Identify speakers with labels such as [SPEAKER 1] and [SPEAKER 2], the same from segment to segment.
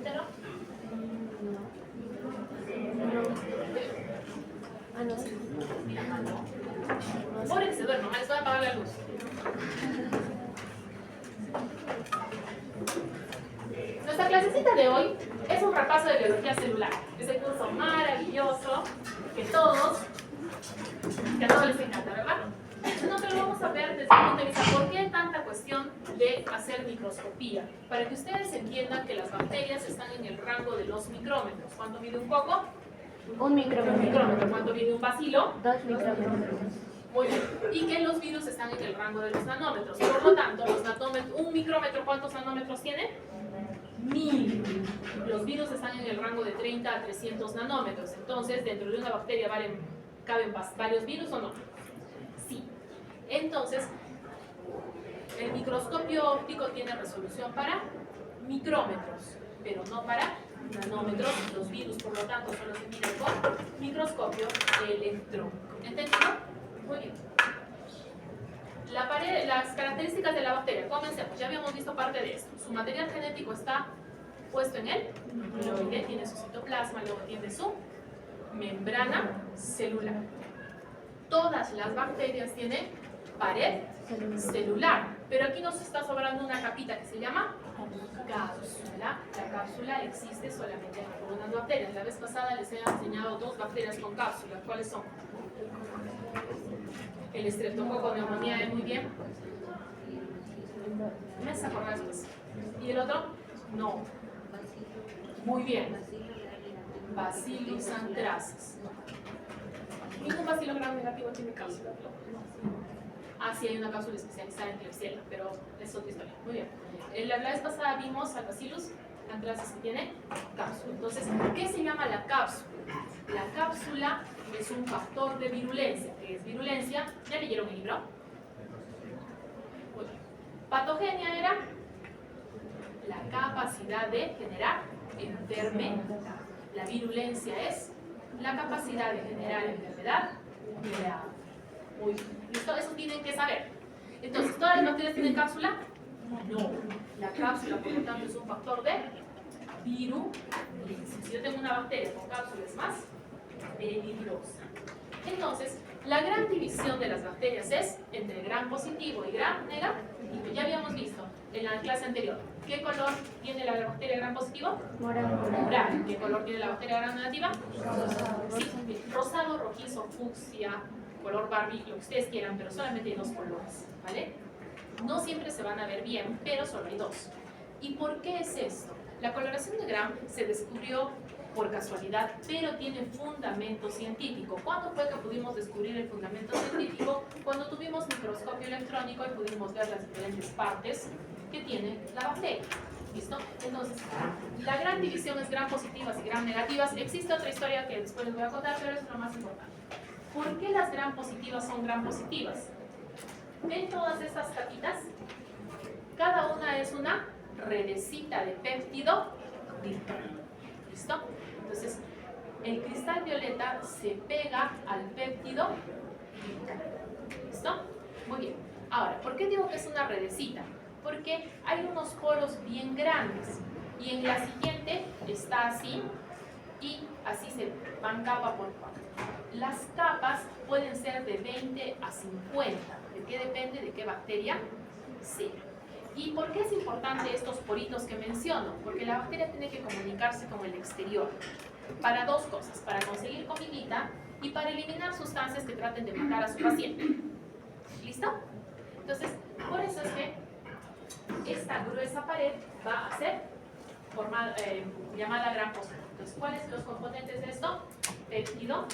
[SPEAKER 1] entero?
[SPEAKER 2] Ah, no, sí.
[SPEAKER 1] Pobre que se duerma, les voy a apagar la luz. Nuestra clasecita de hoy es un repaso de biología celular. Ese curso maravilloso que a todos les encanta, ¿verdad? Nosotros lo vamos a ver desde el punto de vista por qué hay tanta cuestión de hacer microscopía. Para que ustedes entiendan que las bacterias están en el rango de los micrómetros. ¿Cuánto mide un coco?
[SPEAKER 2] Un micrómetro.
[SPEAKER 1] ¿Cuánto mide un bacilo?
[SPEAKER 2] 2 micrómetros.
[SPEAKER 1] Muy bien. Y que los virus están en el rango de los nanómetros. Por lo tanto, los natómetros, un micrómetro, ¿cuántos nanómetros tiene? 1000. Los virus están en el rango de 30 a 300 nanómetros. Entonces, dentro de una bacteria caben varios virus o no. Sí. Entonces, el microscopio óptico tiene resolución para micrómetros, pero no para nanómetros. Los virus, por lo tanto, solo se miden con microscopio electrónico. ¿Entendido? Muy bien. Las características de la bacteria. Comencemos. Ya habíamos visto parte de esto. Su material genético está puesto en el nucleoide, tiene su citoplasma, luego tiene su membrana celular. Todas las bacterias tienen pared celular, pero aquí nos está sobrando una capita que se llama cápsula. La cápsula existe solamente en algunas bacterias. La vez pasada les he enseñado 2 bacterias con cápsula. ¿Cuáles son? El Streptococcus pneumoniae, muy bien. ¿Me se acuerdan después? ¿Y el otro? No. Muy bien. Bacillus anthracis. Ningún bacilo gram negativo tiene cápsula. Ah, sí, hay una cápsula especializada en Klebsiella, pero es otra historia. Muy bien. La vez pasada vimos al Bacillus anthracis que tiene cápsula. Entonces, ¿qué se llama la cápsula? La cápsula es un factor de virulencia. ¿Qué es virulencia? ¿Ya leyeron el libro? Muy bien. Patogenia era la capacidad de generar enfermedad. La virulencia es la capacidad de generar enfermedad grave. Muy bien. ¿Listo? Eso tienen que saber. Entonces, ¿todas las bacterias tienen cápsula? No. La cápsula, por lo tanto, es un factor de virulencia. Si yo tengo una bacteria con cápsula es más peligrosa. Entonces, la gran división de las bacterias es entre gram positivo y gram negativo. Ya habíamos visto en la clase anterior. ¿Qué color tiene la bacteria gram positivo?
[SPEAKER 2] Morado.
[SPEAKER 1] Morado. ¿Qué color tiene la bacteria gram negativa? Rosado. Sí, rosado, rojizo, fucsia, color Barbie, lo que ustedes quieran, pero solamente hay 2 colores, ¿vale? No siempre se van a ver bien, pero solo hay 2. ¿Y por qué es esto? La coloración de Gram se descubrió por casualidad, pero tiene fundamento científico. ¿Cuándo fue que pudimos descubrir el fundamento científico? Cuando tuvimos microscopio electrónico y pudimos ver las diferentes partes que tiene la bacteria. ¿Listo? Entonces, la gran división es gram positivas y gram negativas. Existe otra historia que después les voy a contar, pero es lo más importante. ¿Por qué las gram positivas son gram positivas? ¿Ven todas estas capitas? Cada una es una redecita de péptido glicano. ¿Listo? Entonces, el cristal violeta se pega al péptido glicano. ¿Listo? Muy bien. Ahora, ¿por qué digo que es una redecita? Porque hay unos poros bien grandes y en la siguiente está así y así se van capa por capa. Las capas pueden ser de 20 a 50. ¿De qué depende? De qué bacteria sea. ¿Y por qué es importante estos poritos que menciono? Porque la bacteria tiene que comunicarse con el exterior para 2 cosas, para conseguir comidita y para eliminar sustancias que traten de matar a su paciente. ¿Listo? Entonces, por eso es que esta gruesa pared va a ser llamada gram positiva. Entonces, ¿cuáles son los componentes de esto? Péptido.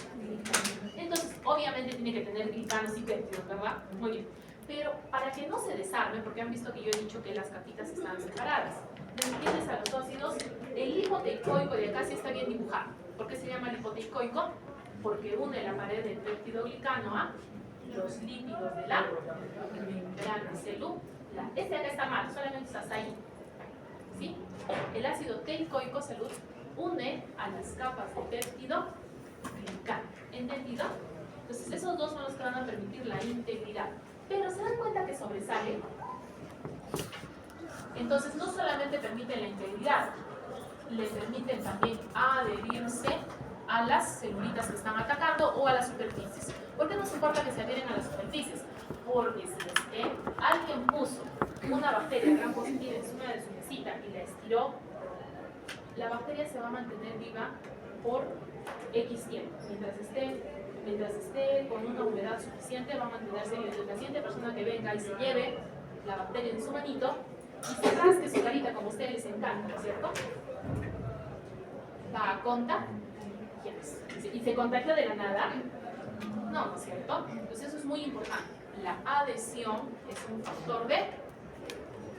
[SPEAKER 1] Entonces, obviamente tiene que tener glicanos y péptidos, ¿verdad? Muy bien. Pero para que no se desarme, porque han visto que yo he dicho que las capitas están separadas, tienes a los óxidos, el lipoteicoico de acá sí está bien dibujado. ¿Por qué se llama lipoteicoico? Porque une la pared del péptido glicano a los lípidos de la membrana celular. Este acá está mal, solamente está ahí. ¿Sí? El ácido teicoico salud une a las capas de péptido glicano. ¿Entendido? Entonces esos 2 son los que van a permitir la integridad. Pero ¿se dan cuenta que sobresale? Entonces no solamente permiten la integridad, le permiten también adherirse a las celulitas que están atacando o a las superficies. ¿Por qué nos importa que se adhieren a las superficies? Porque si alguien puso una bacteria gram positiva encima de su mesita y la estiró, la bacteria se va a mantener viva por X tiempo. Mientras esté con una humedad suficiente, va a mantenerse viva. La siguiente persona que venga y se lleve la bacteria en su manito y se rasque su carita, como a ustedes les encanta, ¿no es cierto? Va a contagiarse. ¿Y se contagia de la nada? No, ¿no es cierto? Entonces eso es muy importante. La adhesión es un factor de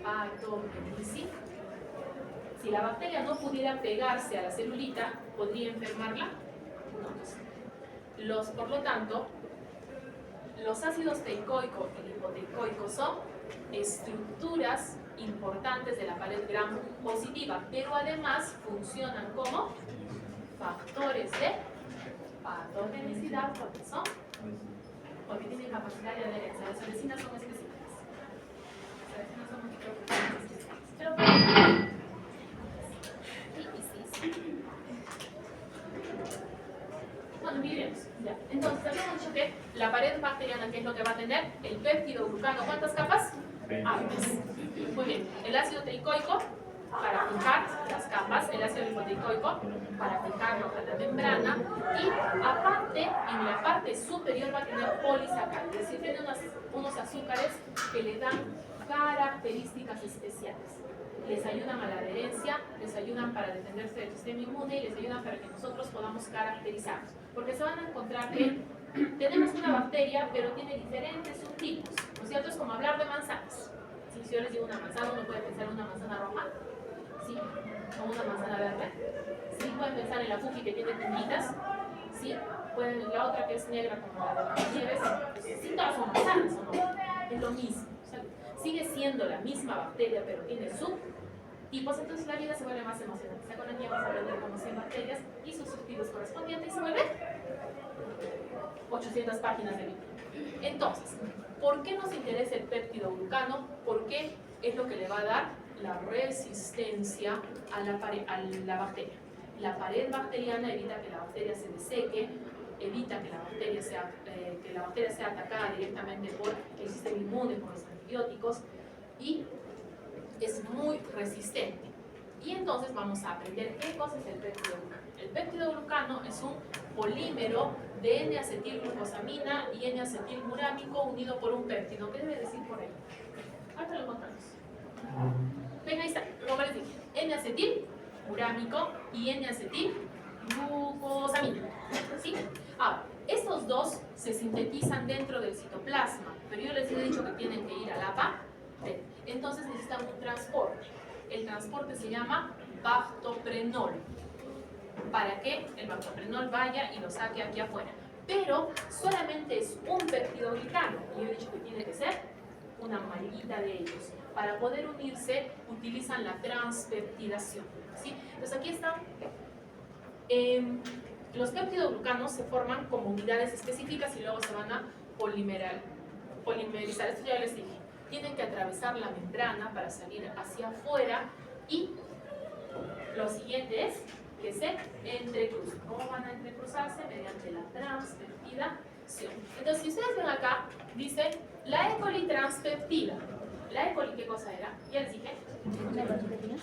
[SPEAKER 1] patogenicidad. Si la bacteria no pudiera pegarse a la celulita, ¿podría enfermarla? No. Por lo tanto, los ácidos teicoico y lipoteicoico son estructuras importantes de la pared gram positiva, pero además funcionan como factores de patogenicidad porque tienen capacidad de adherencia. Las adhesinas son específicas. Las adhesinas son microproteínas especiales. Pero bueno, miremos. Ya. Entonces, habíamos dicho que la pared bacteriana, ¿qué es lo que va a tener? El péptido glucano, ¿cuántas capas? Altas. Muy bien. El ácido teicoico para fijar las capas, el ácido lipoteicoico para fijarlo a la membrana, y aparte, en la parte superior va a tener polisacáridos, es decir, tiene unos azúcares que le dan características especiales. Les ayudan a la adherencia, les ayudan para defenderse del sistema inmune y les ayudan para que nosotros podamos caracterizarnos. Porque se van a encontrar que tenemos una bacteria, pero tiene diferentes subtipos, ¿no es cierto? Es como hablar de manzanas. Si yo les digo una manzana, uno puede pensar en una manzana roja, ¿sí? O una manzana verde. Sí, pueden pensar en la cookie que tiene puntitas, ¿sí? La otra que es negra como la de las nieves. Sí, todas son manzanas, ¿o no? Es lo mismo. O sea, sigue siendo la misma bacteria, pero tiene subtipos, entonces la vida se vuelve más emocionante. O sea, con el tiempo vamos a aprender cómo 100 bacterias y sus subtipos correspondientes y se vuelve 800 páginas de libro. Entonces, ¿por qué nos interesa el péptido glucano? Porque es lo que le va a dar la resistencia a la bacteria. La pared bacteriana evita que la bacteria se deseque, evita que la bacteria sea atacada directamente por el sistema inmune, por los antibióticos, y es muy resistente. Y entonces vamos a aprender qué cosa es el péptido glucano. El péptido glucano es un polímero de N-acetilglucosamina y N-acetilmurámico unido por un péptido. ¿Qué debe decir por ahí? Ahora lo contamos. Ven, ahí está, como les dije, N-acetilmurámico y N-acetilglucosamina. ¿Sí? Ahora, estos dos se sintetizan dentro del citoplasma, pero yo les he dicho que tienen que ir a la pared. Entonces necesitan un transporte. El transporte se llama bactoprenol, para que el bactoprenol vaya y lo saque aquí afuera. Pero solamente es un peptidoglicano, y yo he dicho que tiene que ser una mallita de ellos. Para poder unirse utilizan la transpeptidación, ¿sí? Entonces aquí están. Los peptidoglucanos se forman como unidades específicas y luego se van a polimerizar. Esto ya les dije. Tienen que atravesar la membrana para salir hacia afuera, y lo siguiente es que se entrecruzan. ¿Cómo van a entrecruzarse? Mediante la transpeptidación. Entonces, si ustedes ven acá, dice la E. coli transpeptida. ¿La E. coli qué cosa era? Ya les dije.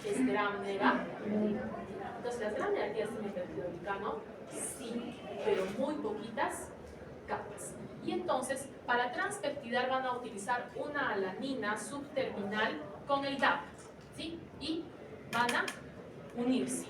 [SPEAKER 1] Es gram negativa. Entonces, las gram negativas tienen peptidoglicano, sí, pero muy poquitas capas. Y entonces, para transpeptidar van a utilizar una alanina subterminal con el DAP, ¿sí? Y van a unirse,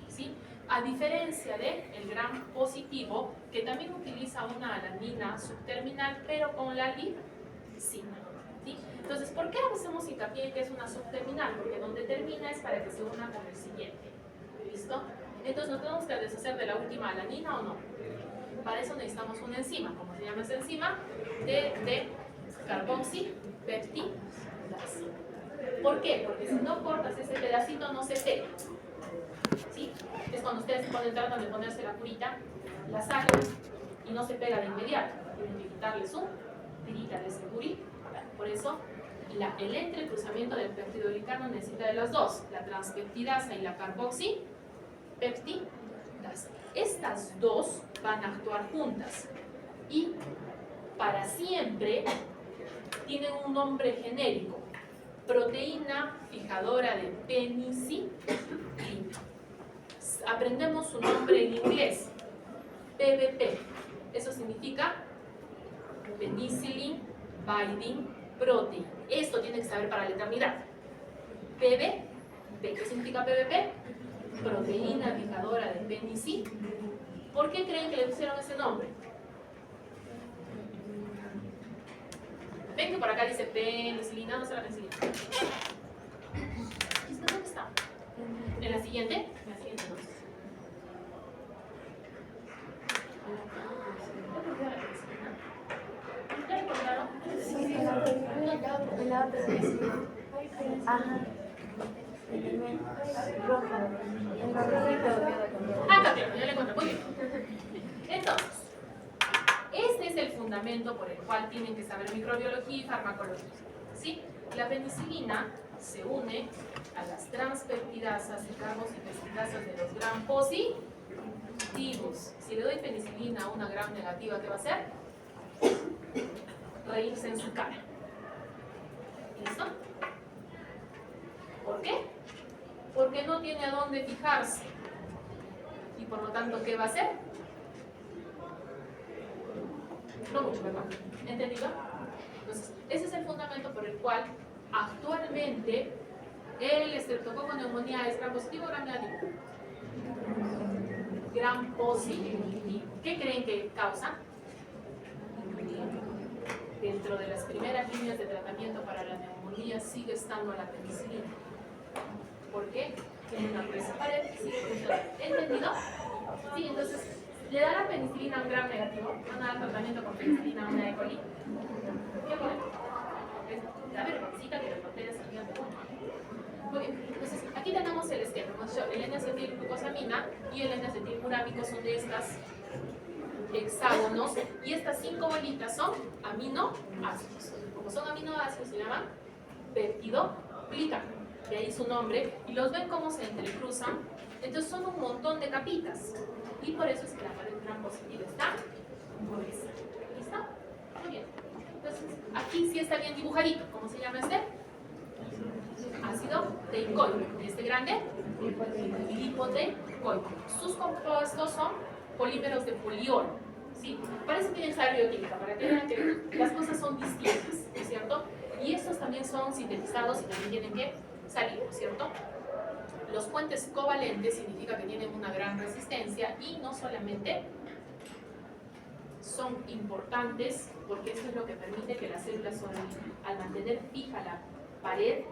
[SPEAKER 1] ¿sí? A diferencia del gram positivo, que también utiliza una alanina subterminal, pero con la lisina, ¿sí? Entonces, ¿por qué hacemos hincapié en que es una subterminal? Porque donde termina es para que se una con el siguiente, ¿listo? Entonces, ¿nos tenemos que deshacer de la última alanina o no? Para eso necesitamos una enzima. ¿Cómo se llama esa enzima? de carboxipeptidasa. ¿Por qué? Porque si no cortas ese pedacito no se pega, ¿sí? Es cuando ustedes tratan de ponerse la curita, la sacan y no se pega de inmediato. Tienen que quitarle su tirita de ese curí. Por eso el entrecruzamiento del peptidoglicano necesita de las dos, la transpeptidasa y la carboxipeptidasa. Estas dos van a actuar juntas y para siempre tienen un nombre genérico, proteína fijadora de penicilina. Aprendemos su nombre en inglés, PBP. Eso significa Penicillin Binding Protein. Esto tiene que saber para la eternidad. PBP. ¿Qué significa PBP? Proteína fijadora de penicilina. ¿Por qué creen que le pusieron ese nombre? Ven que por acá dice penicilina, no sé la penicilina. ¿Dónde está? ¿En la siguiente? En la siguiente entonces. ¿Ya recordaron?
[SPEAKER 2] Sí, en la otra. Ajá. Rojo. El rojito.
[SPEAKER 1] Ah, cambiaron, ya le encontré. Muy bien. Entonces, este es el fundamento por el cual tienen que saber microbiología y farmacología. ¿Sí? La penicilina se une a las transpeptidasas y carboxipeptidasas de los gram positivos. Si le doy penicilina a una gram negativa, ¿qué va a hacer? Reírse en su cara. ¿Listo? ¿Por qué? Porque no tiene a dónde fijarse. Y por lo tanto, ¿qué va a hacer? No mucho mejor. ¿Entendido? Entonces, ese es el fundamento por el cual actualmente el estreptococo neumonía es gram positivo o gram negativo. Gram positivo. ¿Qué creen que causa? Dentro de las primeras líneas de tratamiento para la neumonía sigue estando la penicilina. ¿Por qué? Tiene una gruesa pared, sigue funcionando. ¿Entendido? Sí, entonces, ¿le da la penicilina a un gram negativo? ¿Van a dar tratamiento con penicilina a una E. coli? ¿Qué bueno? La vergüencita que las bacterias salían de uno. Muy bien, entonces aquí tenemos el esquema. El N-acetilglucosamina y el N-acetilmurámico son de estas hexágonos y estas 5 bolitas son aminoácidos. Como son aminoácidos se llaman peptidoglicano. De ahí su nombre. Y los ven cómo se entrecruzan. Entonces son un montón de capitas. Y por eso es que la pared gram positiva está gruesa. ¿Listo? Muy bien. Entonces aquí sí está bien dibujadito. ¿Cómo se llama este? Ácido teicoico. Este grande, lipoteicoico. Sus compuestos son polímeros de poliol. ¿Sí? Para eso tienen que saber bioquímica, para que vean que las cosas son distintas, ¿no es cierto? Y estos también son sintetizados y también tienen que salir, ¿no es cierto? Los puentes covalentes significa que tienen una gran resistencia y no solamente son importantes porque esto es lo que permite que las células sobrevivan. Al mantener fija la pared,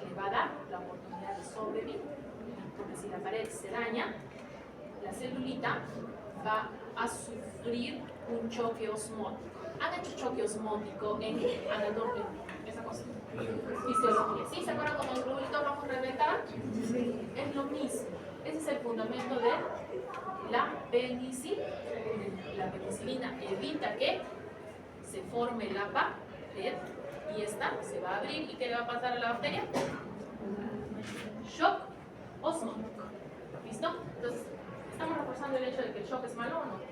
[SPEAKER 1] le va a dar la oportunidad de sobrevivir, porque si la pared se daña, la celulita va a sufrir un choque osmótico. Han hecho choque osmótico en anatomía, esa cosa, fisiología. ¿Sí? ¿Se acuerdan cuando los globulitos rojos reventaban? Sí. Es lo mismo. Ese es el fundamento de la penicilina. La penicilina evita que se forme la pared y esta se va a abrir. ¿Y qué le va a pasar a la bacteria? Shock osmótico. ¿Listo? Entonces, ¿estamos reforzando el hecho de que el shock es malo o no?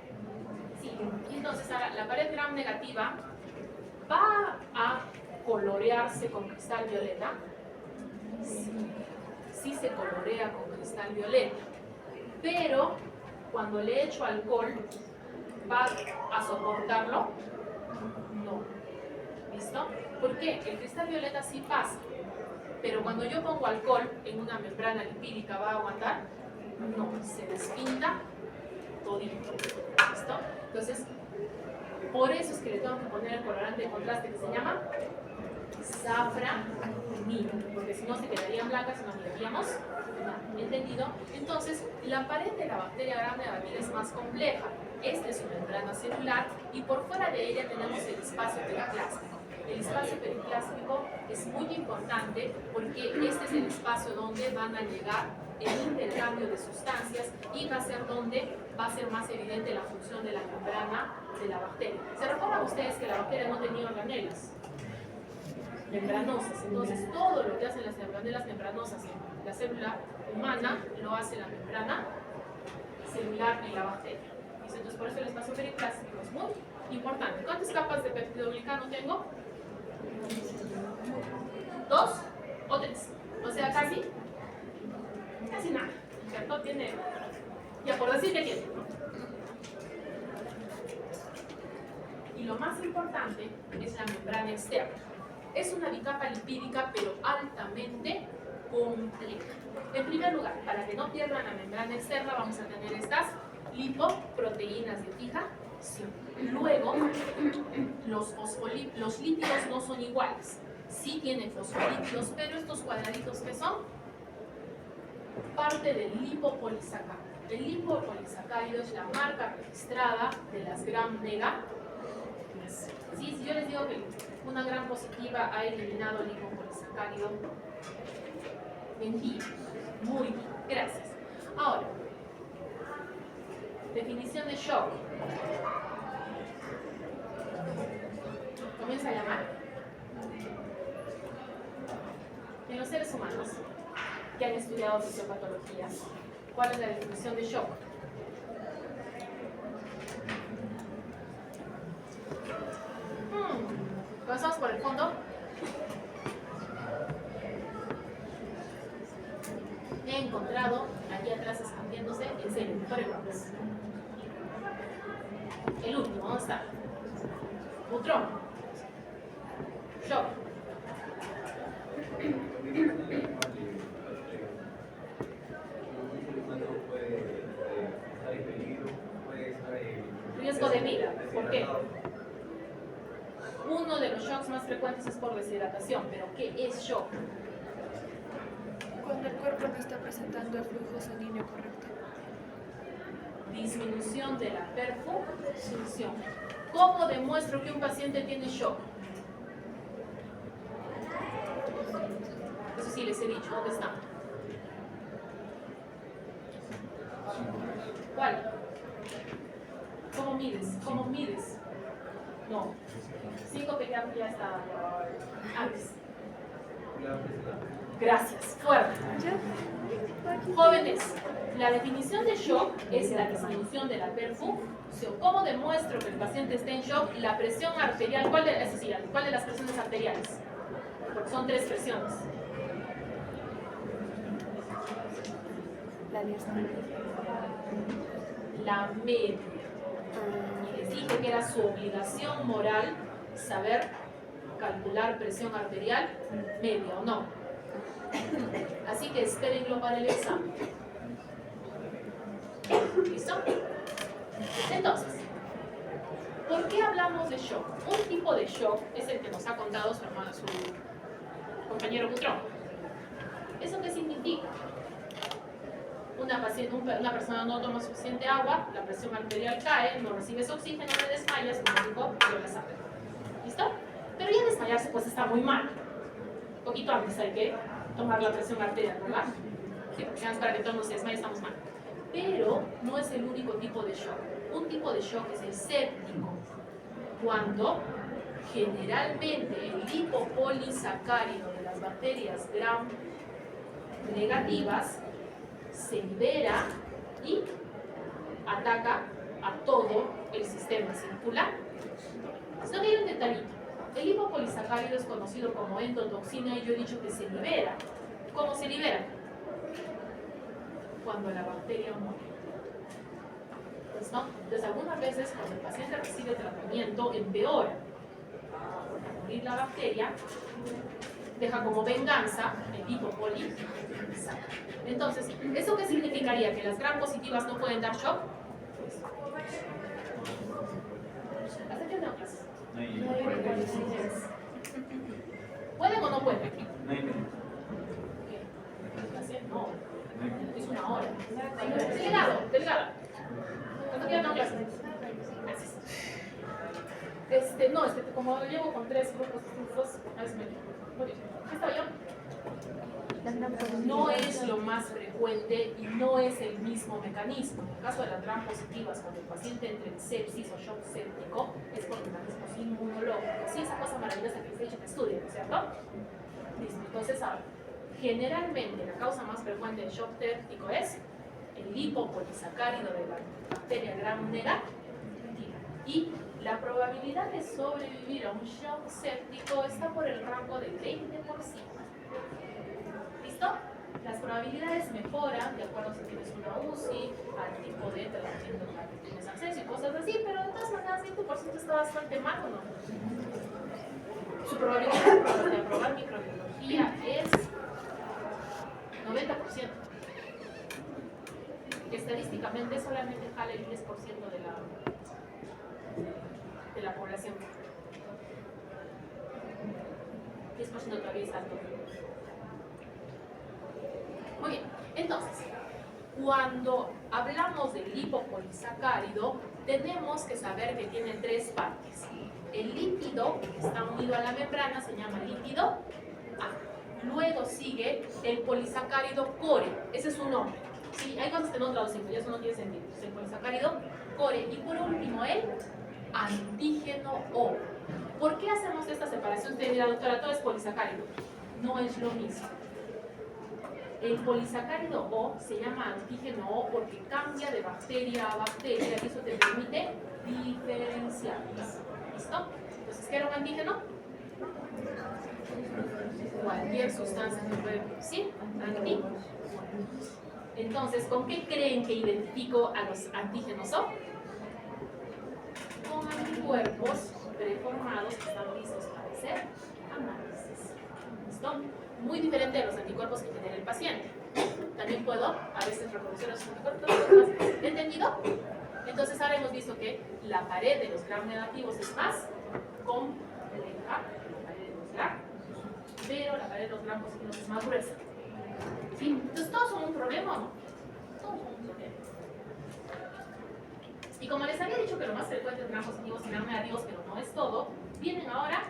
[SPEAKER 1] Sí. Y entonces ahora la pared gram negativa va a colorearse con cristal violeta. Sí se colorea con cristal violeta. Pero cuando le echo alcohol, ¿va a soportarlo? No. ¿Listo? ¿Por qué? El cristal violeta sí pasa. Pero cuando yo pongo alcohol en una membrana lipídica, ¿va a aguantar? No, se despinta todito. ¿Listo? Entonces, por eso es que le tengo que poner el colorante de contraste que se llama safranina, porque si no se quedarían blancas y nos miraríamos. ¿Entendido? Entonces, la pared de la bacteria gram negativa es más compleja. Esta es su membrana celular y por fuera de ella tenemos el espacio periplástico. El espacio periplástico es muy importante porque este es el espacio donde van a llegar el intercambio de sustancias y va a ser donde va a ser más evidente la función de la membrana de la bacteria. ¿Se recuerdan ustedes que la bacteria no tenía organelas? membranosas. Entonces, todo lo que hacen las organelas membranosas en la célula humana lo hace la membrana celular en la bacteria. ¿Listo? Entonces, por eso el espacio periplástico es muy importante. ¿Cuántas capas de peptidoglicano tengo? 2 o 3. O sea, casi nada. ¿Cierto? Tiene, ya por decir que tiene. Y lo más importante es la membrana externa. Es una bicapa lipídica, pero altamente compleja. En primer lugar, para que no pierdan la membrana externa, vamos a tener estas lipoproteínas de fijación. Luego, los lípidos no son iguales. Sí tienen fosfolípidos, pero estos cuadraditos que son parte del lipopolisacárido. El lipopolisacárido es la marca registrada de las gram nega. Sí, si yo les digo que una gram positiva ha eliminado el lipopolisacárido, mentira. Muy bien, gracias. Ahora, definición de shock. Comienza a llamar. En los seres humanos que han estudiado fisiopatologías, ¿cuál es la definición de shock? Comenzamos por el fondo. He encontrado aquí atrás escondiéndose en serio, pruebas. El último, ¿dónde está? Butrón. Shock. Riesgo de vida. ¿Por qué? Uno de los shocks más frecuentes es por deshidratación, pero ¿qué es shock?
[SPEAKER 2] Cuando el cuerpo no está presentando el flujo sanguíneo correcto.
[SPEAKER 1] Disminución de la perfusión. ¿Cómo demuestro que un paciente tiene shock? Eso sí les he dicho, ¿dónde está? ¿Cuál? ¿Cómo mides? ¿Cómo mides? No. 5 que ya está antes. Gracias. Fuerte. Jóvenes, la definición de shock es la disminución de la perfusión. ¿Cómo demuestro que el paciente está en shock? La presión arterial. ¿Cuál de las presiones arteriales? Porque son 3 presiones.
[SPEAKER 2] La diastolic.
[SPEAKER 1] La media. Y les dije que era su obligación moral saber calcular presión arterial media o no. Así que espérenlo para el examen. ¿Listo? Entonces, ¿por qué hablamos de shock? Un tipo de shock es el que nos ha contado su compañero Butrón. ¿Eso qué significa? Una persona no toma suficiente agua, la presión arterial cae, no recibes oxígeno, te desmayas, médico lo sabe. ¿Listo? Pero ya desmayarse pues está muy mal. Un poquito antes hay que tomar la presión arterial, ¿verdad? Sí, porque para que todos nos desmaye estamos mal. Pero no es el único tipo de shock. Un tipo de shock es el séptico, cuando generalmente el lipopolisacárido de las bacterias gram negativas se libera y ataca a todo el sistema circular. Solo hay un detallito. El lipopolisacárido es conocido como endotoxina y yo he dicho que se libera. ¿Cómo se libera? Cuando la bacteria muere. Pues no. Entonces, algunas veces cuando el paciente recibe tratamiento, empeora. Al morir la bacteria, deja como venganza el lipopolisacárido. Entonces, ¿eso qué significaría? ¿Que las gram positivas no pueden dar shock? ¿Hasta qué no clases? ¿Pueden o no pueden? No, es una hora. Delgado. ¿Cuánto quedan no clases? Gracias. No, como llevo con 3 grupos distintos, a veces me... Muy bien. ¿Qué estaba yo? no es lo más frecuente y no es el mismo mecanismo. En el caso de las gram positivas, cuando el paciente entra en sepsis o shock séptico, es por mecanismos inmunológicos. Sí, esa cosa maravillosa que se ha dicho que estudia, ¿no es cierto? Listo, entonces ahora, generalmente la causa más frecuente de shock séptico es el lipopolisacárido de la bacteria gram negativa. Y la probabilidad de sobrevivir a un shock séptico está por el rango del 20%. ¿Listo? Las probabilidades mejoran de acuerdo si tienes una UCI, al tipo de tratamiento que tienes acceso y cosas así, pero de todas maneras 20% está bastante mal, ¿o no? Su probabilidad de aprobar microbiología es 90%. Estadísticamente solamente jala el 10% de la población. 10% todavía es alto. Muy bien, entonces, cuando hablamos del lipopolisacárido, tenemos que saber que tiene tres partes. El lípido, que está unido a la membrana, se llama lípido A. Luego sigue el polisacárido core, ese es su nombre. Sí, hay cosas que no traducimos, y eso no tiene sentido. Es el polisacárido core. Y por último, el antígeno O. ¿Por qué hacemos esta separación? Usted dirá, doctora, todo es polisacárido. No es lo mismo. El polisacárido O se llama antígeno O porque cambia de bacteria a bacteria y eso te permite diferenciarlas. ¿Listo? Entonces, ¿qué era un antígeno? Cualquier sustancia que puede producir antígenos. Entonces, ¿con qué creen que identifico a los antígenos O? Con anticuerpos preformados que están listos para hacer análisis. ¿Listo? Muy diferente de los anticuerpos que genera el paciente. También puedo a veces reconocer los anticuerpos. ¿Entendido? Entonces ahora hemos visto que la pared de los gram negativos es más compleja que la pared de los gram, pero la pared de los gram positivos es más gruesa. ¿Sí? Entonces todos son un problema, ¿no? Todos son un problema. Y como les había dicho que lo más frecuente es gram positivos y gram negativos, pero no es todo, vienen ahora.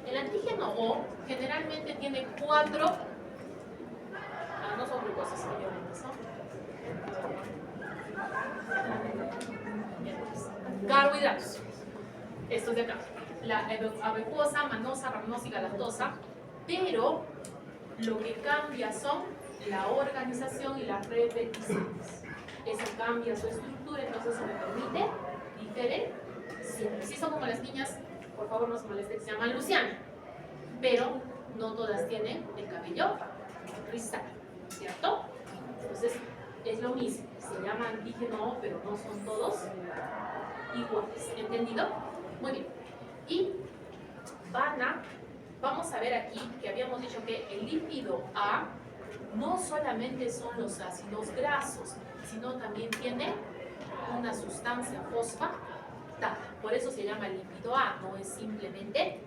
[SPEAKER 1] El antígeno O generalmente tiene 4, no son glucosas, obviamente, son carbohidratos. Estos de acá, la avecosa, manosa, raminosa y galactosa, pero lo que cambia son la organización y las repeticiones. Eso cambia su estructura, entonces se me permite diferenciar. Si son como las niñas, por favor no se molesten, se llaman Luciana, pero no todas tienen el cabello rizado, ¿cierto? Entonces es lo mismo, se llama antígeno O, pero no son todos iguales, ¿entendido? Muy bien. Y vamos a ver aquí que habíamos dicho que el lípido A no solamente son los ácidos grasos, sino también tiene una sustancia fosfatada. Por eso se llama lípido A, no es simplemente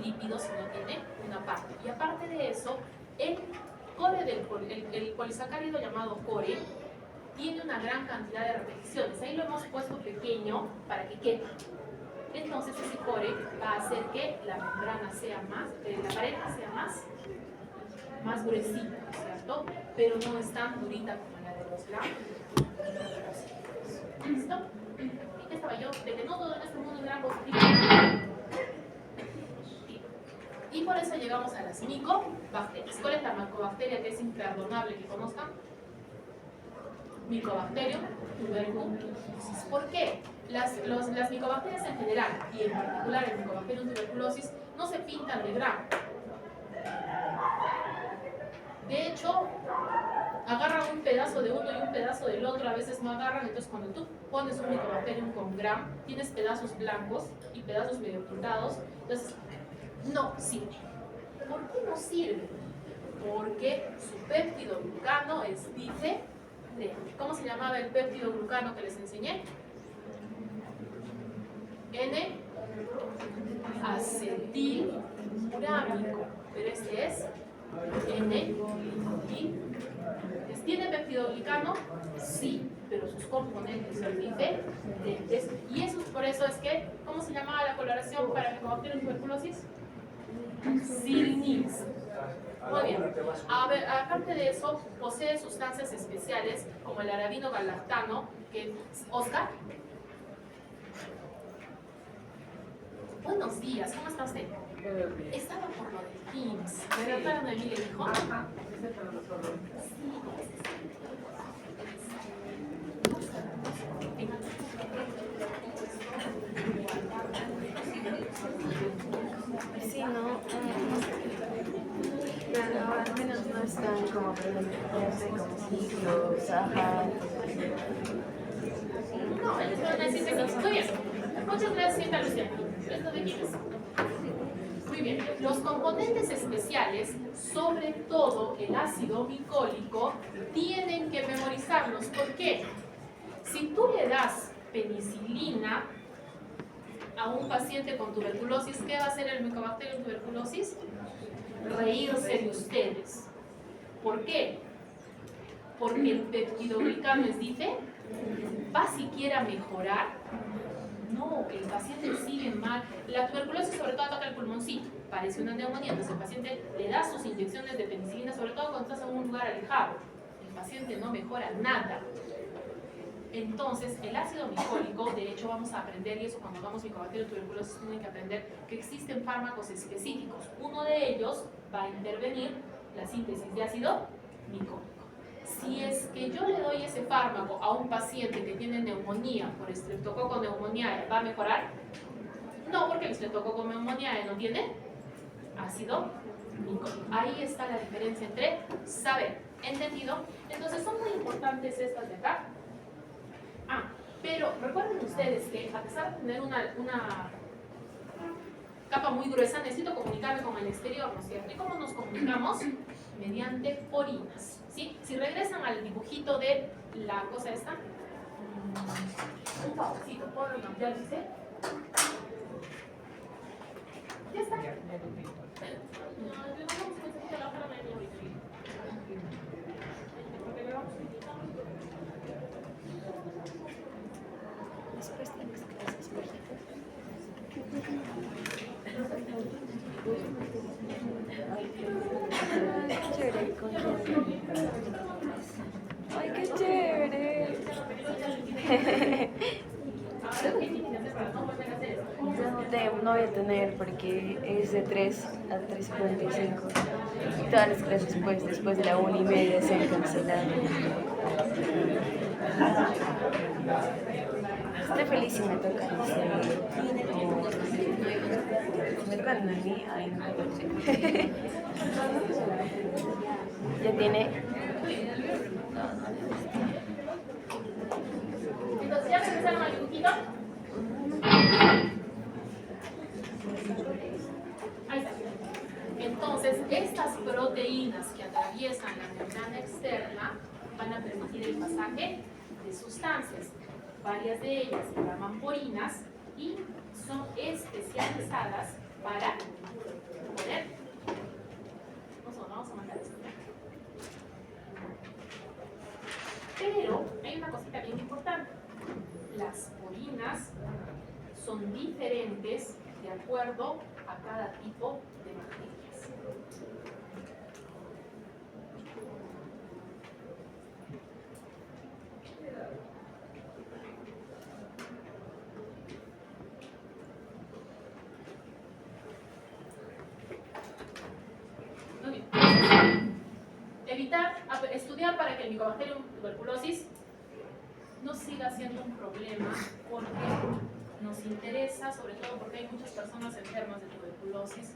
[SPEAKER 1] lípido, sino tiene una parte. Y aparte de eso, el polisacárido llamado core tiene una gran cantidad de repeticiones. Ahí lo hemos puesto pequeño para que quede. Entonces ese core va a hacer que la membrana sea más, la pared sea más gruesita, ¿cierto? Pero no es tan durita como la de los gram. ¿Listo? ¿Y qué estaba yo? De que no todo en este mundo es gram positivo. Y por eso llegamos a las micobacterias. ¿Cuál es la micobacteria que es imperdonable que conozcan? Mycobacterium tuberculosis. ¿Por qué? Las micobacterias en general, y en particular el Mycobacterium tuberculosis, no se pintan de gram. De hecho, agarran un pedazo de uno y un pedazo del otro, a veces no agarran, entonces cuando tú pones un Mycobacterium con gram, tienes pedazos blancos y pedazos medio pintados, entonces no sirve. ¿Por qué no sirve? Porque su péptido glucano es diferente. ¿Cómo se llamaba el péptido glucano que les enseñé? N-acetilmurámico, pero este es ¿Tiene péptido glicano? Sí, pero sus componentes son diferentes. Y eso por eso es que, ¿cómo se llamaba la coloración para Mycobacterium tuberculosis? Silnins. Muy bien. A ver, aparte de eso, posee sustancias especiales como el arabino galactano, que Oscar. Buenos días, ¿cómo está usted? Estaba por lo del PIMS. ¿Me notaron a mí le dijo?
[SPEAKER 3] Sí, no, pero al menos no están como presentarse como ciclos, ajá.
[SPEAKER 1] No, les voy a decir que sí. Muy bien. Muchas gracias, señorita Luciana. ¿Esto de quién es? Muy bien. Los componentes especiales, sobre todo el ácido glicólico, tienen que memorizarlos. ¿Por qué? Si tú le das penicilina a un paciente con tuberculosis, ¿qué va a hacer el Mycobacterium tuberculosis? Reírse de ustedes. ¿Por qué? Porque el peptidoglicano es dife. ¿Va siquiera a mejorar? No, el paciente sigue mal. La tuberculosis sobre todo ataca el pulmoncito, parece una neumonía, entonces el paciente le da sus inyecciones de penicilina, sobre todo cuando estás en un lugar alejado. El paciente no mejora nada. Entonces, el ácido glicólico, de hecho vamos a aprender, y eso cuando vamos a Mycobacterium tuberculosis tienen que aprender que existen fármacos específicos. Uno de ellos va a intervenir la síntesis de ácido glicólico. Si es que yo le doy ese fármaco a un paciente que tiene neumonía por Streptococcus pneumoniae, ¿va a mejorar? No, porque el Streptococcus pneumoniae no tiene ácido glicólico. Ahí está la diferencia entre saber. ¿Entendido? Entonces son muy importantes estas de acá. Pero recuerden ustedes que a pesar de tener una capa muy gruesa, necesito comunicarme con el exterior, ¿no es cierto? ¿Y cómo nos comunicamos? Mediante porinas, ¿sí? Si regresan al dibujito de la cosa esta, un favorcito, ¿puedo cambiar, dice? Ya está.
[SPEAKER 3] Después tienes clases, qué chévere, ¿con quién? Ay, qué chévere. No voy a tener porque es de 3 a 3:45 y todas las clases pues después de la 1:30 se han cancelado. Estoy feliz si me toca me toca a mí, ay no. Ya tiene.
[SPEAKER 1] Entonces, ¿ya regresaron al dibujito? Ahí está. Entonces, estas proteínas que atraviesan la membrana externa van a permitir el pasaje de sustancias. Varias de ellas se llaman porinas y son especializadas para poder. Vamos a mandar esto. Pero hay una cosita bien importante. Las porinas son diferentes de acuerdo a cada tipo de bacterias. Muy bien. Estudiar para que el Mycobacterium tuberculosis no siga siendo un problema, porque nos interesa, sobre todo porque hay muchas personas enfermas de tuberculosis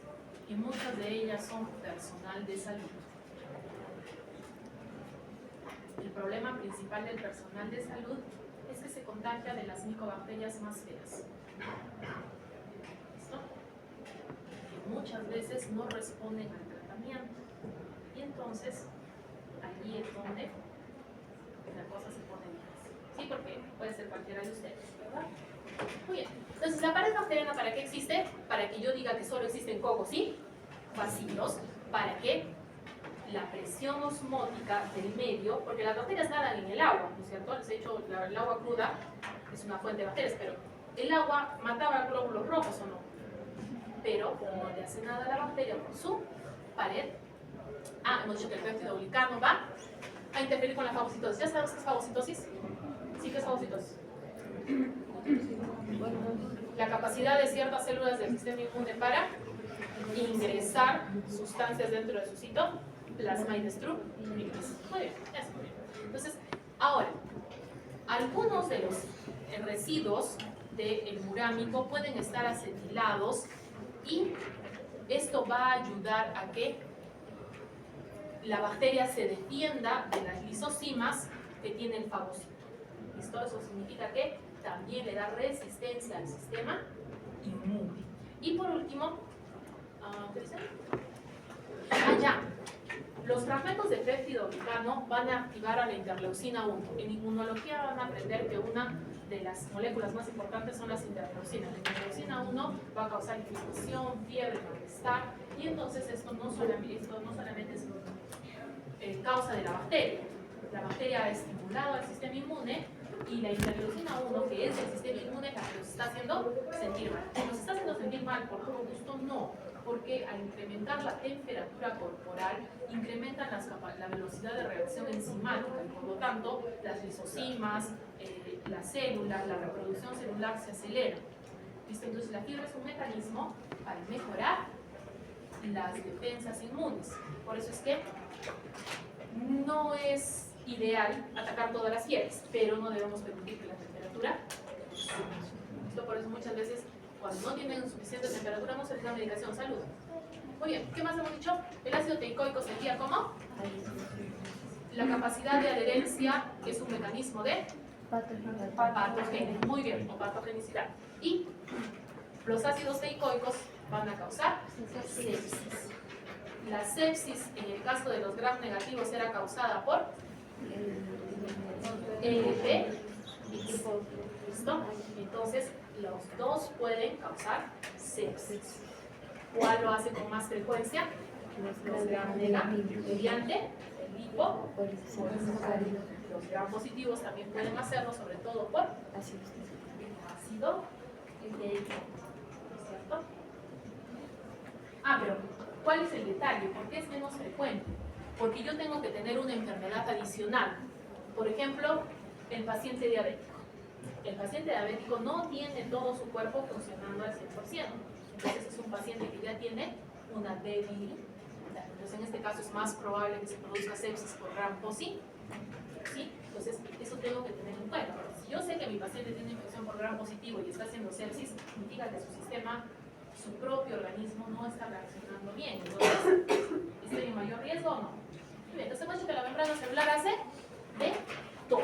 [SPEAKER 1] y muchas de ellas son personal de salud. El problema principal del personal de salud es que se contagia de las micobacterias más feas. ¿Listo? Que muchas veces no responden al tratamiento. Y entonces, allí es donde la cosa se pone difícil. Sí, porque puede ser cualquiera de ustedes, ¿verdad? Muy bien. Entonces, la pared bacteriana, ¿para qué existe? Para que yo diga que solo existen cocos y vacíos, para que la presión osmótica del medio, porque las bacterias nadan en el agua, ¿no es cierto? Les he dicho, el agua cruda es una fuente de bacterias, pero el agua mataba glóbulos rojos, ¿o no? pero no le hace nada a la bacteria por su pared. Hemos dicho que el péptido glicano va a interferir con la fagocitosis. ¿Ya sabemos qué es fagocitosis? Sí, ¿qué es fagocitosis? La capacidad de ciertas células del sistema inmune para ingresar sustancias dentro de su citoplasma y destruirlas. Muy bien, eso muy bien. Entonces, ahora, algunos de los residuos del murámico pueden estar acetilados y esto va a ayudar a que la bacteria se defienda de las lisosimas que tiene el fagocito. ¿Listo? Eso significa que también le da resistencia al sistema inmune. Y por último, ¿qué dicen? Ya. Los fragmentos de péptido glicano van a activar a la interleucina 1. En inmunología van a aprender que una de las moléculas más importantes son las interleucinas. La interleucina 1 va a causar inflamación, fiebre, malestar, y entonces esto no solamente es causa de la bacteria. La bacteria ha estimulado al sistema inmune y la interleucina 1, que es del sistema inmune, la que nos está haciendo sentir mal. ¿Nos está haciendo sentir mal por todo gusto? No, porque al incrementar la temperatura corporal, incrementan la velocidad de reacción enzimática y por lo tanto las lisosimas, las células, la reproducción celular se acelera. ¿Listo? Entonces la fiebre es un mecanismo para mejorar las defensas inmunes. Por eso es que no es ideal atacar todas las fiebres, pero no debemos permitir que la temperatura suba. ¿Listo? Por eso muchas veces cuando no tienen suficiente temperatura no se les da medicación. Salud. Muy bien, ¿qué más hemos dicho? El ácido teicoico sería como la capacidad de adherencia, que es un mecanismo de patogenia. Muy bien, o patogenicidad. Y los ácidos teicoicos van a causar sepsis. La sepsis, en el caso de los gram negativos, era causada por LP. ¿Listo? Entonces, los dos pueden causar sepsis. ¿Cuál lo hace con más frecuencia? Los gram negativos. Mediante el lipo. Los gram positivos también pueden hacerlo, sobre todo por ácido teico. ¿Cierto? Pero ¿cuál es el detalle? ¿Por qué es menos frecuente? Porque yo tengo que tener una enfermedad adicional. Por ejemplo, el paciente diabético. El paciente diabético no tiene todo su cuerpo funcionando al 100%. Entonces es un paciente que ya tiene una debilidad. Entonces en este caso es más probable que se produzca sepsis por gram positivo. ¿Sí? Entonces eso tengo que tener en cuenta. Si yo sé que mi paciente tiene infección por gram positivo y está haciendo sepsis, significa que su sistema, su propio organismo no está reaccionando bien. Entonces, ¿estoy en mayor riesgo o no? Muy bien, entonces hemos dicho que la membrana celular hace de todo.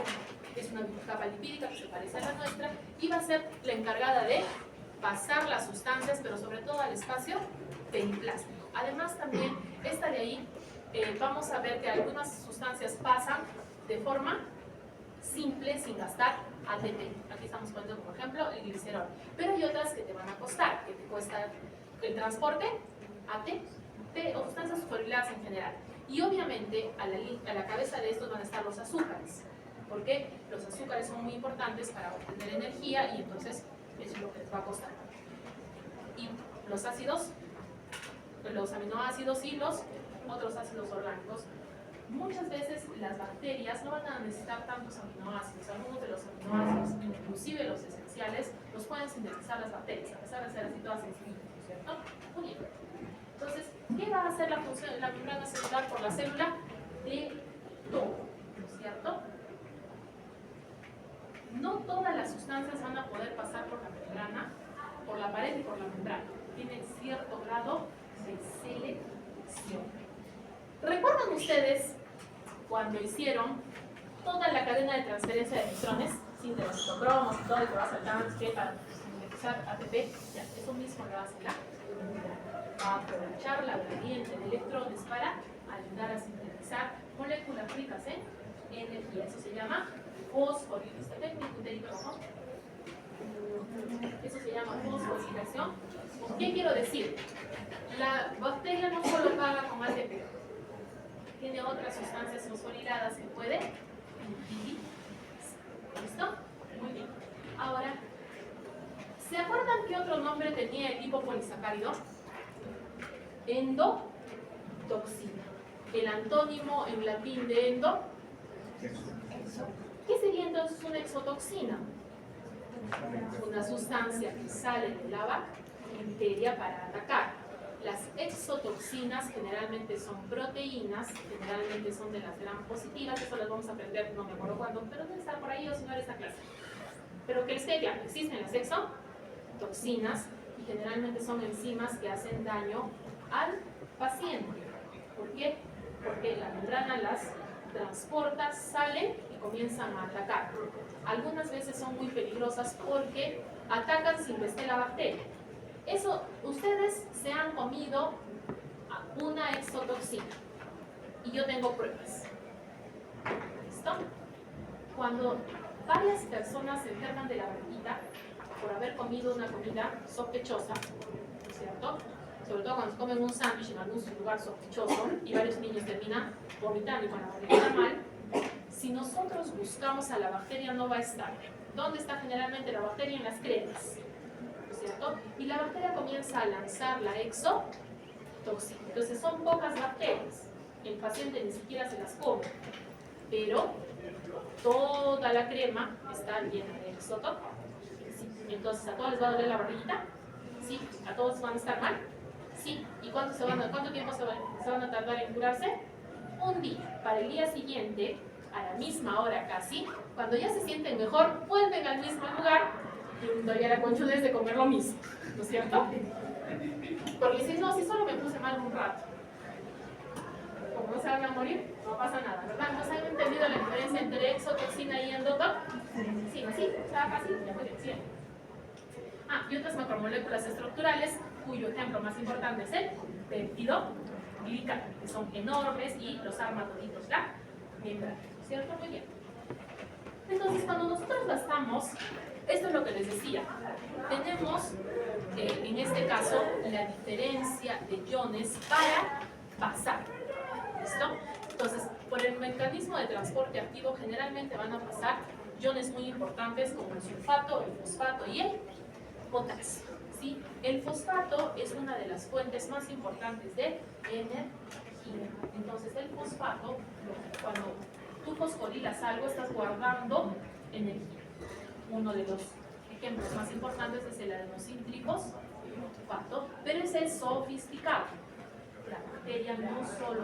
[SPEAKER 1] Es una capa lipídica que se parece a la nuestra y va a ser la encargada de pasar las sustancias, pero sobre todo al espacio periplástico. Además también, esta de ahí, vamos a ver que algunas sustancias pasan de forma simple, sin gastar ATP. Aquí estamos poniendo como ejemplo el glicerol. Pero hay otras que te van a costar, que te cuesta el transporte, ATP o sustancias fosforiladas en general. Y obviamente a la cabeza de estos van a estar los azúcares, porque los azúcares son muy importantes para obtener energía y entonces eso es lo que les va a costar. Y los ácidos, los aminoácidos y los otros ácidos orgánicos. Muchas veces las bacterias no van a necesitar tantos aminoácidos. Algunos de los aminoácidos, inclusive los esenciales, los pueden sintetizar las bacterias, a pesar de ser así todas sencillas, ¿cierto? Muy bien. Entonces, ¿qué va a hacer la función de la membrana celular por la célula? De todo, ¿no es cierto? No todas las sustancias van a poder pasar por la membrana, por la pared y por la membrana. Tienen cierto grado de selección. ¿Recuerdan ustedes cuando hicieron toda la cadena de transferencia de electrones? Sí, de los citocromos y todo, y que va saltando para sintetizar ATP. Ya, eso mismo lo hace la va a aprovechar la gradiente de electrones para ayudar a sintetizar moléculas ricas en energía. Eso se llama fosforilación. Eso se llama fosforilación. ¿Qué quiero decir? La bacteria no solo paga con ATP, tiene otras sustancias fosforiladas que puede utilizar. ¿Listo? Muy bien. Ahora, ¿se acuerdan qué otro nombre tenía el lipopolisacárido? endotoxina. El antónimo en latín de endo, ¿qué sería entonces una exotoxina? Una sustancia que sale de la bacteria para atacar. Las exotoxinas generalmente son proteínas, generalmente son de las gram positivas, eso las vamos a aprender, no me acuerdo cuándo, pero debe estar por ahí o si no en esta clase. Pero que les quede claro, existen las exotoxinas y generalmente son enzimas que hacen daño al paciente. ¿Por qué? Porque la membrana las transporta, salen y comienzan a atacar. Algunas veces son muy peligrosas porque atacan sin que esté la bacteria. Eso, ustedes se han comido una exotoxina y yo tengo pruebas. ¿Listo? Cuando varias personas se enferman de la barriguita por haber comido una comida sospechosa, ¿cierto? Sobre todo cuando se comen un sándwich en algún lugar sospechoso y varios niños terminan vomitando y con la barriguita mal, si nosotros buscamos a la bacteria no va a estar. ¿Dónde está generalmente la bacteria? En las cremas, ¿cierto? Y la bacteria comienza a lanzar la exotoxina. Entonces son pocas bacterias. El paciente ni siquiera se las come, pero toda la crema está llena de exotoxina. Entonces, ¿a todos les va a doler la barriguita? Sí. ¿A todos van a estar mal? Sí. ¿Y cuánto tiempo se van a tardar en curarse? Un día. Para el día siguiente, a la misma hora casi, cuando ya se sienten mejor, vuelven al mismo lugar y todavía la conchudez de comer lo mismo, ¿no es cierto? Porque si no, si solo me puse mal un rato, como no se van a morir, no pasa nada, ¿verdad? ¿Entonces han entendido la diferencia entre exotoxina y endotoxina? Sí, está fácil, ya muy bien. Y otras macromoléculas estructurales, cuyo ejemplo más importante es el péptido glicano, que son enormes, y los arma toditos la membrana, ¿cierto? Muy bien. Entonces, cuando nosotros gastamos, esto es lo que les decía, tenemos en este caso la diferencia de iones para pasar, ¿listo? Entonces, por el mecanismo de transporte activo generalmente van a pasar iones muy importantes como el sulfato, el fosfato y el potasio, ¿sí? El fosfato es una de las fuentes más importantes de energía. Entonces, el fosfato, cuando tú fosforilas algo, estás guardando energía. Uno de los ejemplos más importantes es el adenosíntrifosfato, pero es el sofisticado. La bacteria no solo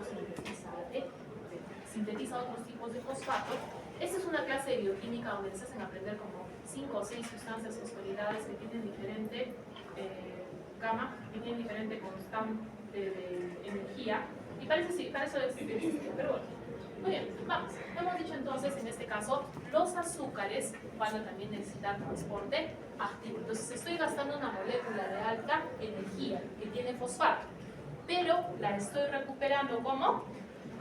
[SPEAKER 1] sintetiza otros tipos de fosfato. Esta es una clase de bioquímica donde les hacen aprender como 5 o 6 sustancias fosforiladas que tienen diferente gama, que tienen diferente constante de energía, y para eso existe, pero bueno. Muy bien, vamos. Hemos dicho entonces, en este caso, los azúcares van a también necesitar transporte activo. Entonces estoy gastando una molécula de alta energía que tiene fosfato, pero la estoy recuperando como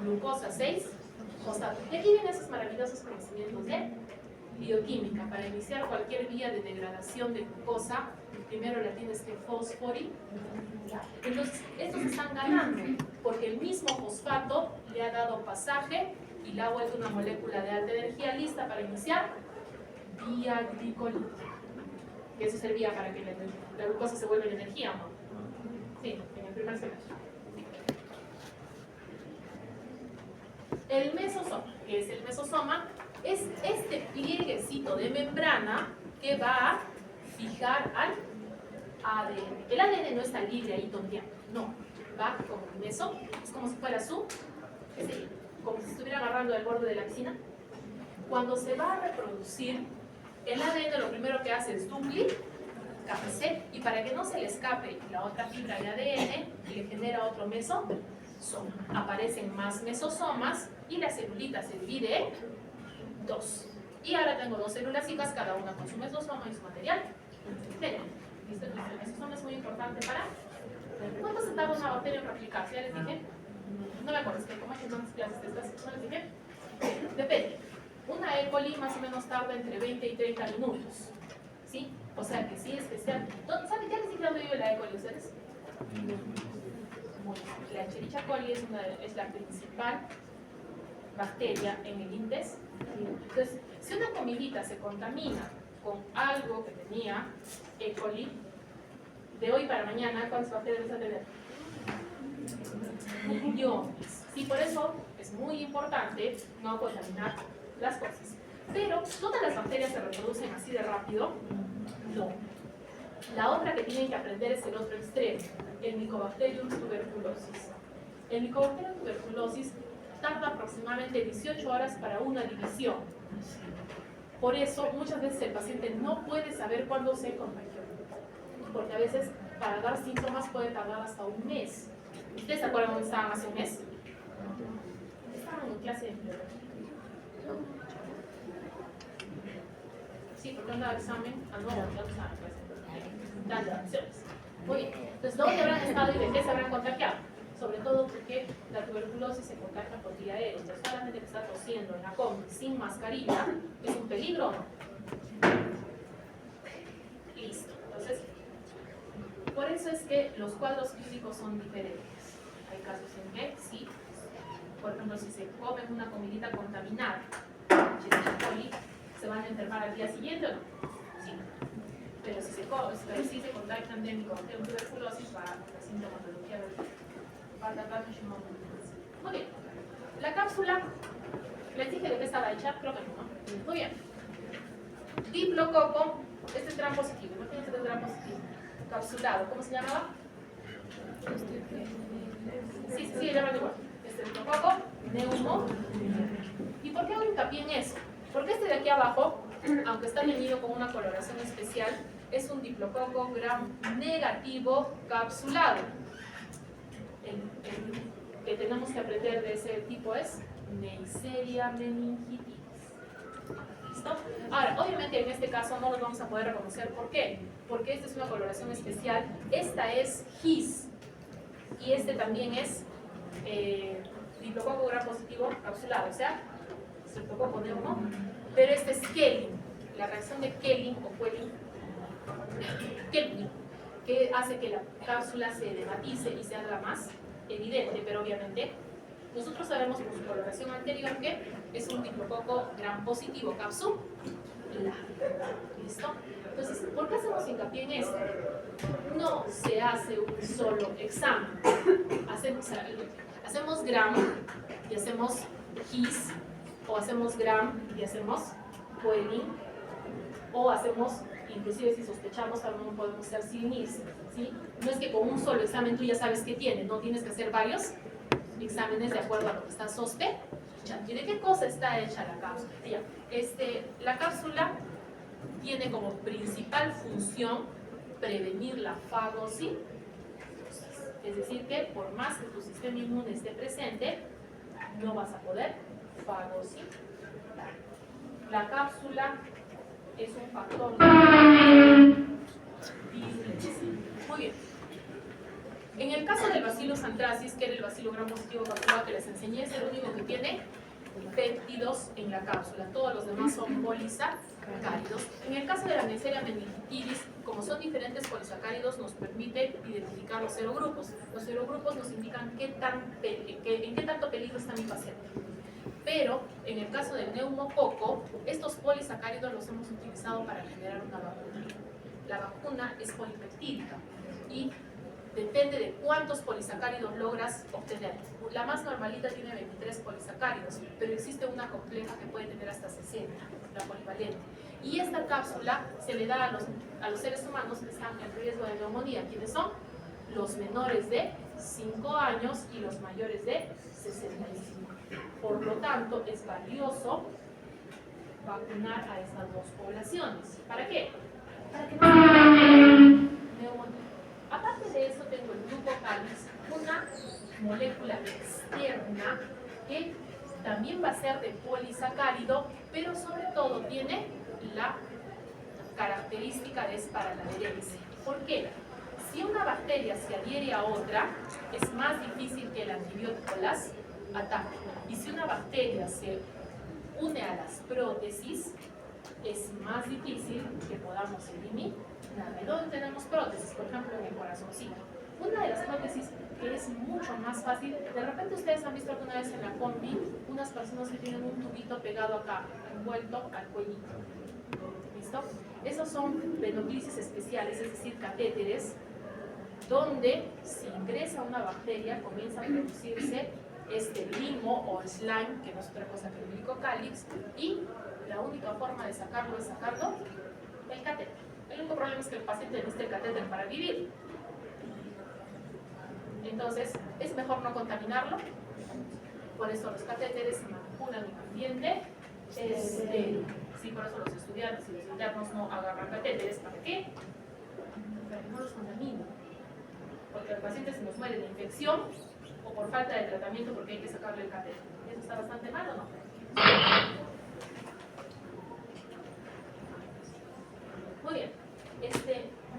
[SPEAKER 1] glucosa 6-fosfato. Y aquí vienen esos maravillosos conocimientos de bioquímica. Para iniciar cualquier vía de degradación de glucosa, primero la tienes que fosforizar. Entonces, estos están ganando porque el mismo fosfato le ha dado pasaje y le ha vuelto una molécula de alta energía lista para iniciar vía glicolítica. Que eso servía para que la glucosa se vuelva en energía, ¿no? Sí, en el primer semestre. El mesosoma, que es el mesosoma, es este plieguecito de membrana que va a fijar al ADN. El ADN no está libre ahí tonteando, no, va como el meso, es como si fuera como si estuviera agarrando el borde de la piscina. Cuando se va a reproducir, el ADN lo primero que hace es duplicarse, y para que no se le escape la otra fibra de ADN, le genera otro mesosoma. Aparecen más mesosomas y la celulita se divide en 2. Y ahora tengo 2 células hijas, cada una con su mesosoma y su material. ¿Listo? El mesosoma es muy importante para... ¿Cuánto se tarda una bacteria en replicarse? Ya les dije. No me acuerdo, es que como hay tantas clases de estas, no les dije. Depende. Una E. coli más o menos tarda entre 20 y 30 minutos. ¿Sí? O sea que sí es que sea... ¿Saben? ¿Ya les dije dónde vive la E. coli ustedes? La Escherichia coli es la principal bacteria en el intestino. Entonces, si una comidita se contamina con algo que tenía E. coli, de hoy para mañana, ¿cuántas bacterias vas a tener? millones. Sí, por eso es muy importante no contaminar las cosas. Pero todas las bacterias se reproducen así de rápido. No. La otra que tienen que aprender es el otro extremo, el Mycobacterium tuberculosis. El Mycobacterium tuberculosis tarda aproximadamente 18 horas para una división. Por eso muchas veces el paciente no puede saber cuándo se contagió, porque a veces para dar síntomas puede tardar hasta un mes. ¿Ustedes se acuerdan dónde estaban hace un mes? Estaban en clase de biología. Sí, porque anda el examen. No estaban en clase de dando acciones. Muy bien. Entonces, ¿dónde habrán estado y de qué se habrán contagiado? Sobre todo porque la tuberculosis se contagia por vía aérea. Entonces, toda la gente que está tosiendo en la combi sin mascarilla es un peligro. Listo. Entonces, por eso es que los cuadros clínicos son diferentes. Hay casos en que sí, por ejemplo, si se comen una comidita contaminada, coli, ¿se van a enfermar al día siguiente o no? Sí. Pero si sí se contagian de tuberculosis, va la sintomatología va a tardar muchísimo más. Muy bien. La cápsula, les dije de qué estaba hecha, creo que no. Muy bien. Diplococo, este es gram positivo, imagínense que es gram positivo. Capsulado, ¿cómo se llamaba? Sí, llaman igual. Diplococo, neumo. ¿Y por qué hago hincapié en eso? Porque este de aquí abajo, aunque está teñido con una coloración especial, es un diplococo gram negativo capsulado. El que tenemos que aprender de ese tipo es Neisseria meningitis. ¿Listo? Ahora, obviamente en este caso no los vamos a poder reconocer. ¿Por qué? Porque esta es una coloración especial. Esta es His y este también es diplococo gram positivo capsulado, o sea, streptococo neumo, pero este es Kelling, la reacción de Kelling o Kelling, que hace que la cápsula se dematice y se haga más evidente, pero obviamente nosotros sabemos por su coloración anterior que es un diplococo gram positivo capsular. ¿Listo? Entonces, ¿por qué hacemos hincapié en esto? No se hace un solo examen. Hacemos gram y hacemos His, o hacemos gram y hacemos Quelling, o hacemos, inclusive si sospechamos, también podemos hacer Sinis, ¿sí? No es que con un solo examen tú ya sabes qué tienes, no tienes que hacer varios exámenes de acuerdo a lo que está sospechando. ¿Y de qué cosa está hecha la cápsula? La cápsula tiene como principal función prevenir la fagocitosis. Es decir, que por más que tu sistema inmune esté presente, no vas a poder fagocitar. La cápsula es un factor de disrupción. Muy bien. En el caso del Bacillus anthracis, que era el bacilo gram positivo capsulado que les enseñé, es el único que tiene péptidos en la cápsula. Todos los demás son polisacáridos. En el caso de la Neisseria meningitis, como son diferentes polisacáridos, nos permite identificar los serogrupos. Los serogrupos nos indican en qué tanto peligro está mi paciente. Pero en el caso del neumococo, estos polisacáridos los hemos utilizado para generar una vacuna. La vacuna es polipeptídica y depende de cuántos polisacáridos logras obtener. La más normalita tiene 23 polisacáridos, pero existe una compleja que puede tener hasta 60, la polivalente. Y esta cápsula se le da a los seres humanos que están en riesgo de neumonía, quienes son los menores de 5 años y los mayores de 65. Por lo tanto, es valioso vacunar a estas dos poblaciones. ¿Para qué? Para que no se neumonía. Aparte de eso, tengo el glucocalis, una molécula externa que también va a ser de polisacárido, pero sobre todo tiene la característica de es para la adherencia. ¿Por qué? Si una bacteria se adhiere a otra, es más difícil que el antibiótico las ataque. Y si una bacteria se une a las prótesis, es más difícil que podamos eliminar. ¿De dónde tenemos prótesis? Por ejemplo, en el corazoncito. Una de las prótesis que es mucho más fácil, de repente ustedes han visto alguna vez en la combi unas personas que tienen un tubito pegado acá, envuelto al cuellito. ¿Listo? Esos son venoclisis especiales, es decir, catéteres donde si ingresa una bacteria comienza a producirse este limo o slime, que no es otra cosa que el glicocálix, y la única forma de sacarlo es sacando el catéter. El único problema es que el paciente necesita el catéter para vivir. Entonces, es mejor no contaminarlo. Por eso los catéteres se manipulan en ambiente. Sí, por eso los estudiantes y los internos no agarran catéteres. ¿Para qué? Para que no los contaminen. Porque el paciente se nos muere de infección o por falta de tratamiento porque hay que sacarle el catéter. ¿Eso está bastante mal o no? Muy bien.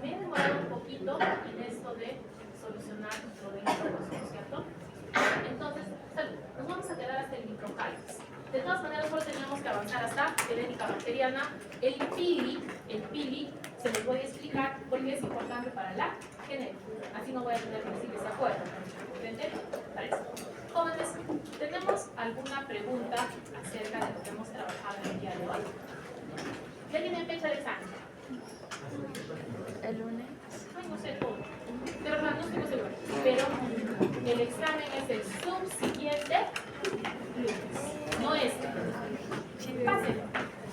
[SPEAKER 1] Me he demorado un poquito en esto de solucionar lo de la ecuación, ¿cierto? Entonces, nos vamos a quedar hasta el microcálix. De todas maneras, solo teníamos que avanzar hasta genética bacteriana. El pili, se los voy a explicar porque es importante para la genética. Así no voy a tener que decir que se acuerdan. ¿Entienden? Para eso. Jóvenes, ¿tenemos alguna pregunta acerca de lo que hemos trabajado el día de hoy? ¿Ya tienen fecha de examen?
[SPEAKER 3] El lunes.
[SPEAKER 1] Ay, no sé todo. De verdad, no estoy muy segura. Pero el examen es el subsiguiente lunes. No este. Pásenlo.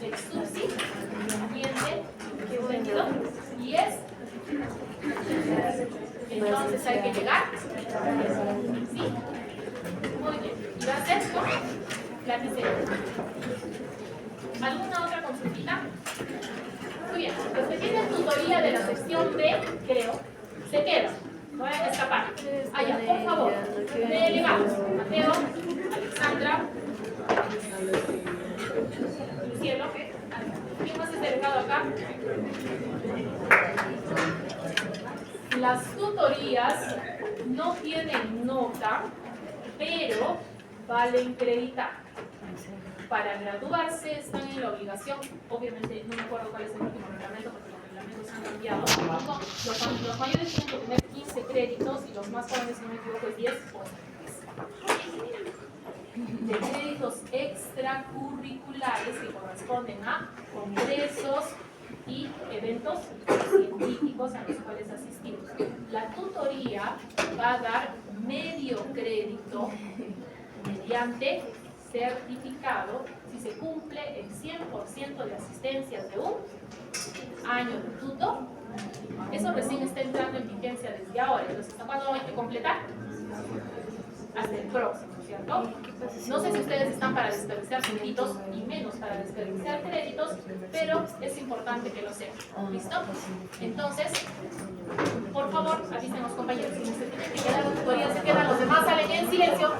[SPEAKER 1] El subsiguiente, ¿qué sentido? Y es. Entonces hay que llegar. ¿Sí? Muy bien. Y va a ser con lapicero. ¿Alguna otra consultita? Muy bien, los que tienen tutoría de la sección B, creo, se quedan. No vayan a escapar. Allá, por favor. Delegados. Mateo, Alexandra, Cielo. ¿Quién más es delegado acá? Las tutorías no tienen nota, pero valen creditar. Para graduarse están en la obligación, obviamente no me acuerdo cuál es el último reglamento porque los reglamentos han cambiado. Los mayores tienen que tener 15 créditos y los más jóvenes, si no me equivoco, es 10 o 10. De créditos extracurriculares que corresponden a congresos y eventos científicos a los cuales asistimos. La tutoría va a dar medio crédito mediante certificado si se cumple el 100% de asistencias de un año de tuto. Eso recién está entrando en vigencia desde ahora. Entonces, ¿hasta cuándo hay que completar? Hasta el próximo, ¿cierto? No sé si ustedes están para desperdiciar puntitos y menos para desperdiciar créditos, pero es importante que lo sepan. ¿Listo? Entonces, por favor, avisen a los compañeros. Si se tienen que quedar en tutoría, se quedan, los demás salen en silencio.